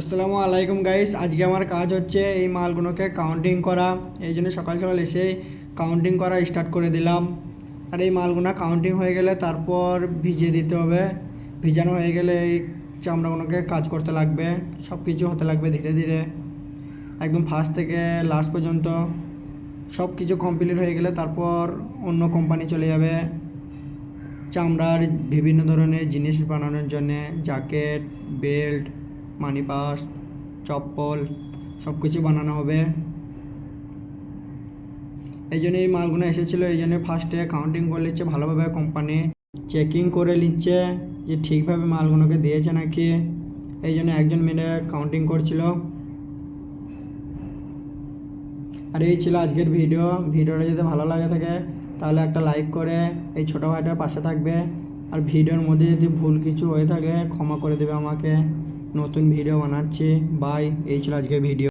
আসসালামু আলাইকুম গাইস। আজকে আমার কাজ হচ্ছে এই মালগুলোকে কাউন্টিং করা। এই জন্য সকাল সকাল এসে কাউন্টিং করা স্টার্ট করে দিলাম। আর এই মালগুলো কাউন্টিং হয়ে গেলে তারপর ভিজিয়ে দিতে হবে। ভিজানো হয়ে গেলে এই চামড়াগুলোকে কাজ করতে লাগবে, সব কিছু হতে লাগবে ধীরে ধীরে, একদম ফার্স্ট থেকে লাস্ট পর্যন্ত সব কিছু কমপ্লিট হয়ে গেলে তারপর অন্য কোম্পানি চলে যাবে চামড়ার বিভিন্ন ধরনের জিনিস বানানোর জন্যে। জ্যাকেট, বেল্ট, মানি পার্স, চপ্পল সব কিছু বানানো হবে। এই জন্য এই মালগুলো এসেছিলো, এই জন্য ফার্স্টে কাউন্টিং করে নিচ্ছে ভালোভাবে, কোম্পানি চেকিং করে নিচ্ছে যে ঠিকভাবে মালগুলোকে দিয়েছে নাকি। এই জন্য একজন মিলে কাউন্টিং করছিল। আর এই ছিল আজকের ভিডিওটা যদি ভালো লাগে থাকে তাহলে একটা লাইক করে এই ছোটো ভাইটার পাশে থাকবে। আর ভিডিওর মধ্যে যদি ভুল কিছু হয়ে থাকে ক্ষমা করে দেবে আমাকে। নতুন ভিডিও বানাচ্ছি। বাই। এই ছিল আজকের ভিডিও।